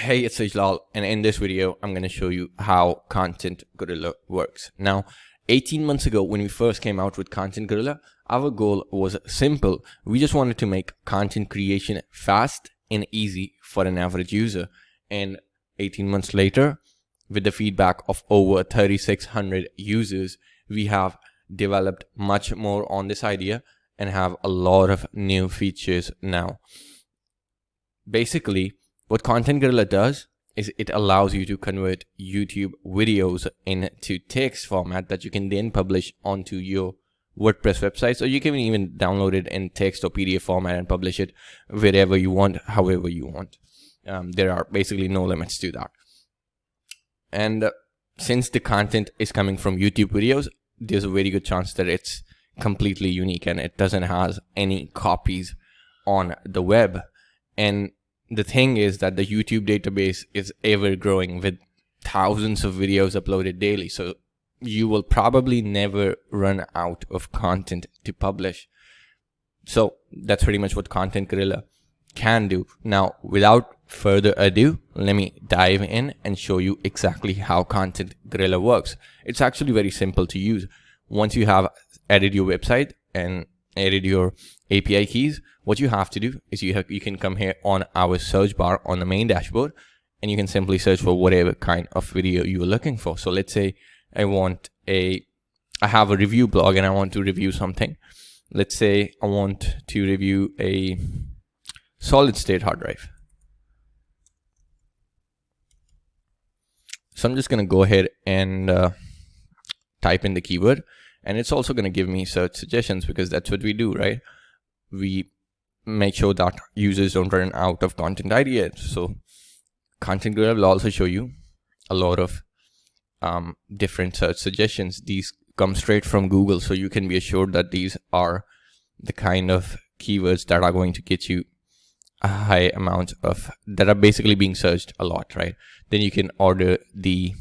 Hey, it's Ijlal, and in this video, I'm going to show you how Content Gorilla works. Now, 18 months ago, when we first came out with Content Gorilla, our goal was simple. We just wanted to make content creation fast and easy for an average user. And 18 months later, with the feedback of over 3,600 users, we have developed much more on this idea and have a lot of new features now. Basically, what Content Gorilla does is it allows you to convert YouTube videos into text format that you can then publish onto your WordPress website. So you can even download it in text or PDF format and publish it wherever you want, however you want. There are basically no limits to that. And since the content is coming from YouTube videos, there's a very good chance that it's completely unique and it doesn't have any copies on the web. And the thing is that the YouTube database is ever growing with thousands of videos uploaded daily. So you will probably never run out of content to publish. So that's pretty much what Content Gorilla can do. Now, without further ado, let me dive in and show you exactly how Content Gorilla works. It's actually very simple to use. Once you have added your website and added your API keys, what you have to do is you can come here on our search bar on the main dashboard, and you can simply search for whatever kind of video you are looking for. So let's say I have a review blog and I want to review something. Let's say I want to review a solid state hard drive. So I'm just going to go ahead and type in the keyword, and it's also going to give me search suggestions because that's what we do, right? We make sure that users don't run out of content ideas. So Content Gorilla will also show you a lot of different search suggestions. These come straight from Google, so you can be assured that these are the kind of keywords that are going to get you a high amount of, that are basically being searched a lot, right? Then you can order the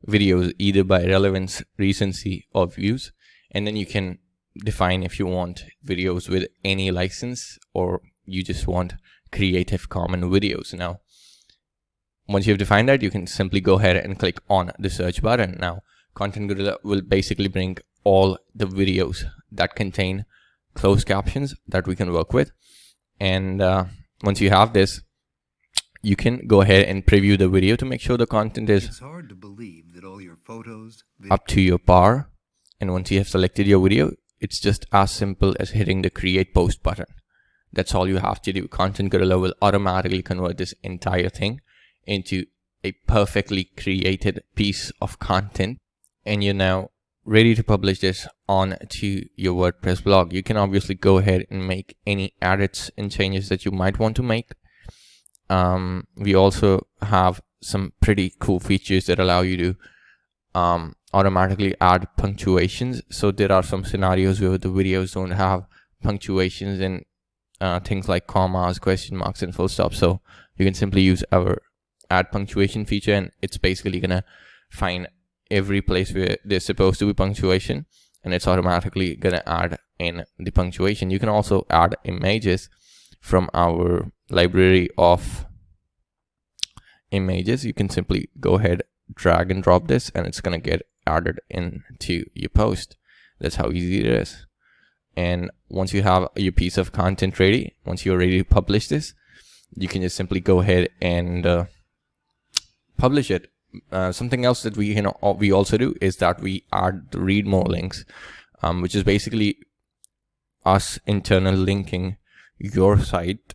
videos either by relevance, recency, or views, and then you can define if you want videos with any license or you just want Creative Commons videos. Now, once you've defined that, you can simply go ahead and click on the search button. Now, Content Gorilla will basically bring all the videos that contain closed captions that we can work with. And once you have this, you can go ahead and preview the video to make sure the content is hard to believe that all your photos, up to your par. And once you have selected your video, it's just as simple as hitting the create post button. That's all you have to do. Content Gorilla will automatically convert this entire thing into a perfectly created piece of content, and you're now ready to publish this on to your WordPress blog. You can obviously go ahead and make any edits and changes that you might want to make. We also have some pretty cool features that allow you to automatically add punctuations. So there are some scenarios where the videos don't have punctuations and things like commas, question marks, and full stops. So you can simply use our add punctuation feature, and it's basically gonna find every place where there's supposed to be punctuation, and it's automatically gonna add in the punctuation. You can also add images from our library of images. You can simply go ahead, drag and drop this, and it's gonna get added into your post. That's how easy it is. And once you have your piece of content ready, once you're ready to publish this, you can just simply go ahead and publish it. Something else that we also do is that we add the read more links, which is basically us internal linking your site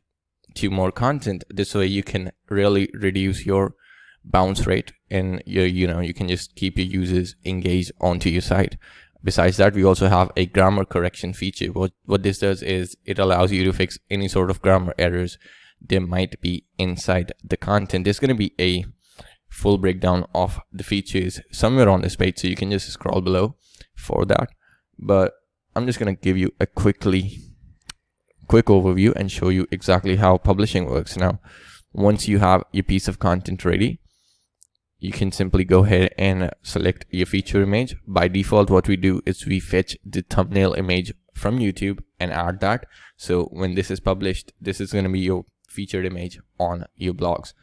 to more content. This way you can really reduce your bounce rate, and you can just keep your users engaged onto your site. Besides that, we also have a grammar correction feature. What this does is it allows you to fix any sort of grammar errors there might be inside the content. There's going to be a full breakdown of the features somewhere on this page, so you can just scroll below for that. But I'm just going to give you a quick overview and show you exactly how publishing works. Now, once you have your piece of content ready, you can simply go ahead and select your feature image. By default, what we do is we fetch the thumbnail image from YouTube and add that. So when this is published, this is going to be your featured image on your blogs.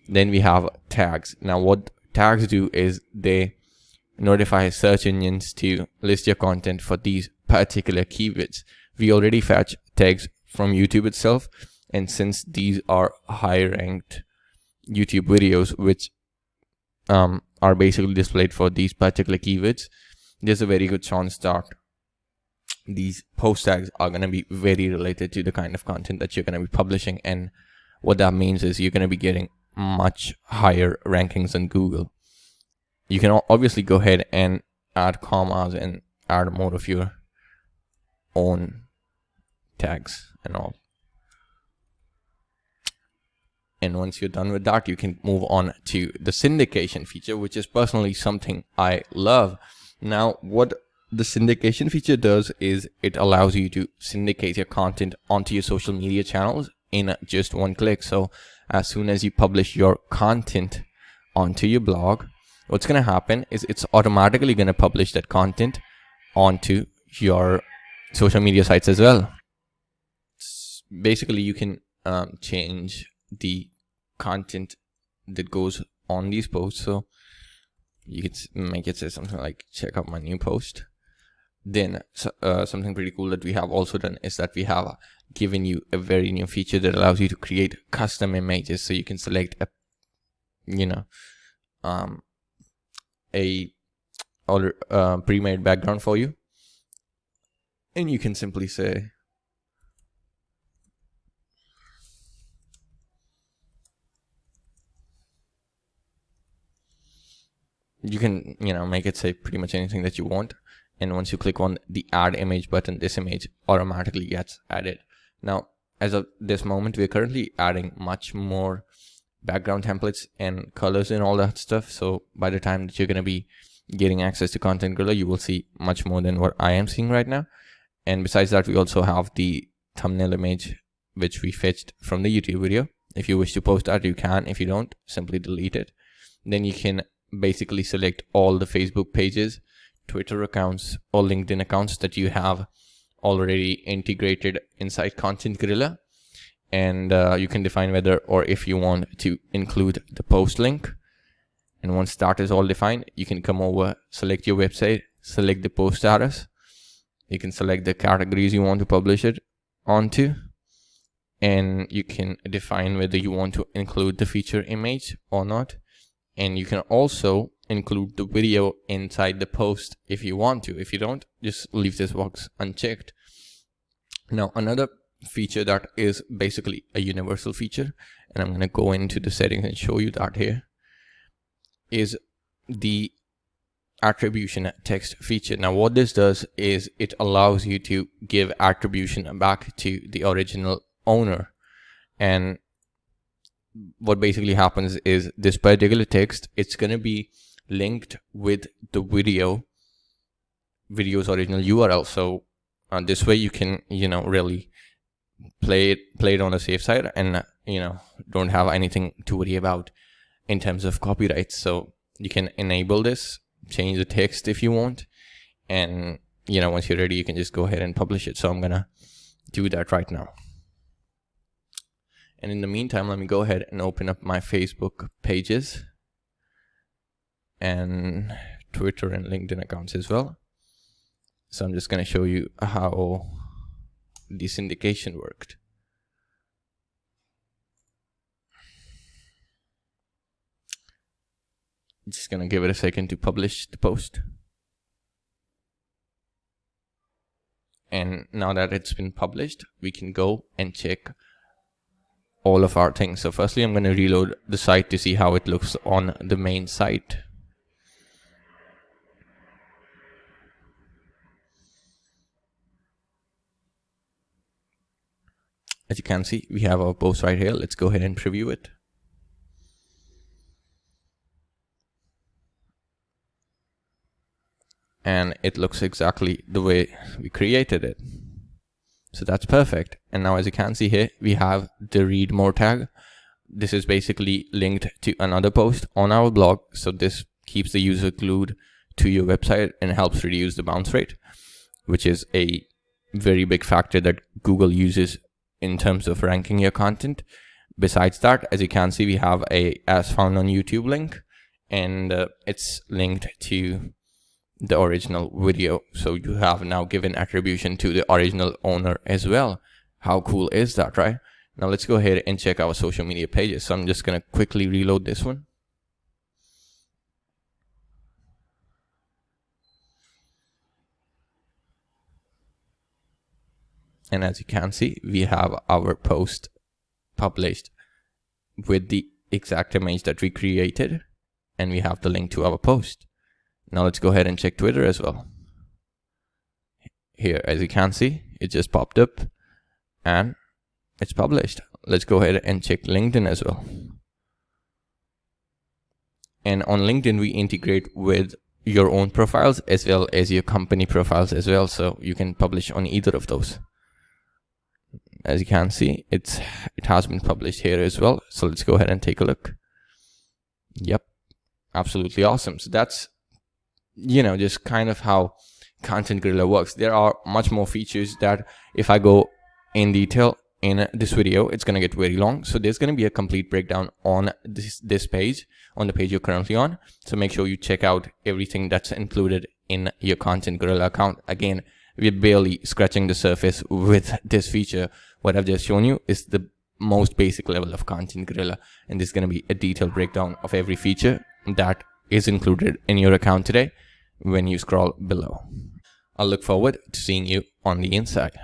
Then we have tags. Now what tags do is they notify search engines to list your content for these particular keywords. We already fetch tags from YouTube itself, and since these are high ranked YouTube videos which are basically displayed for these particular keywords, there's a very good chance that these post tags are going to be very related to the kind of content that you're going to be publishing. And what that means is you're going to be getting much higher rankings in Google. You can obviously go ahead and add commas and add more of your own tags and all. And once you're done with that, you can move on to the syndication feature, which is personally something I love. Now, what the syndication feature does is it allows you to syndicate your content onto your social media channels in just one click. So as soon as you publish your content onto your blog, what's going to happen is it's automatically going to publish that content onto your social media sites as well. Basically, you can change the content that goes on these posts. So you could make it say something like, check out my new post. Then something pretty cool that we have also done is that we have given you a very new feature that allows you to create custom images. So you can select a pre-made background for you, and you can simply say you can make it say pretty much anything that you want. And once you click on the add image button, this image automatically gets added. Now, as of this moment, we're currently adding much more background templates and colors and all that stuff. So by the time that you're going to be getting access to Content Gorilla, you will see much more than what I am seeing right now. And besides that, we also have the thumbnail image, which we fetched from the YouTube video. If you wish to post that, you can. If you don't, simply delete it. Then you can basically select all the Facebook pages, Twitter accounts, or LinkedIn accounts that you have already integrated inside Content Gorilla. And you can define whether or if you want to include the post link. And once that is all defined, you can come over, select your website, select the post status. You can select the categories you want to publish it onto. And you can define whether you want to include the feature image or not. And you can also include the video inside the post if you want to. If you don't, just leave this box unchecked. Now, another feature that is basically a universal feature, and I'm going to go into the settings and show you that here, is the attribution text feature. Now, what this does is it allows you to give attribution back to the original owner. And what basically happens is this particular text, it's going to be linked with the video's original URL. So this way you can really play it on the safe side, and don't have anything to worry about in terms of copyright. So you can enable this, change the text if you want, and once you're ready, you can just go ahead and publish it. So I'm gonna do that right now. And in the meantime, let me go ahead and open up my Facebook pages and Twitter and LinkedIn accounts as well. So I'm just going to show you how the syndication worked. Just going to give it a second to publish the post. And now that it's been published, we can go and check all of our things. So firstly, I'm going to reload the site to see how it looks on the main site. As you can see, we have our post right here. Let's go ahead and preview it. And it looks exactly the way we created it. So that's perfect. And now as you can see here, we have the read more tag. This is basically linked to another post on our blog. So this keeps the user glued to your website and helps reduce the bounce rate, which is a very big factor that Google uses in terms of ranking your content. Besides that, as you can see, we have a as found on YouTube link, and it's linked to the original video. So you have now given attribution to the original owner as well. How cool is that, right? Now let's go ahead and check our social media pages. So I'm just going to quickly reload this one. And as you can see, we have our post published with the exact image that we created, and we have the link to our post. Now let's go ahead and check Twitter as well. Here, as you can see, it just popped up and it's published. Let's go ahead and check LinkedIn as well. And on LinkedIn, we integrate with your own profiles as well as your company profiles as well. So you can publish on either of those. As you can see, it has been published here as well. So let's go ahead and take a look. Yep, absolutely awesome. So that's, just kind of how Content Gorilla works. There are much more features that if I go in detail in this video, it's going to get very long. So there's going to be a complete breakdown on this page, on the page you're currently on. So make sure you check out everything that's included in your Content Gorilla account. Again, we're barely scratching the surface with this feature. What I've just shown you is the most basic level of Content Gorilla, and there's going to be a detailed breakdown of every feature that is included in your account today when you scroll below. I'll look forward to seeing you on the inside.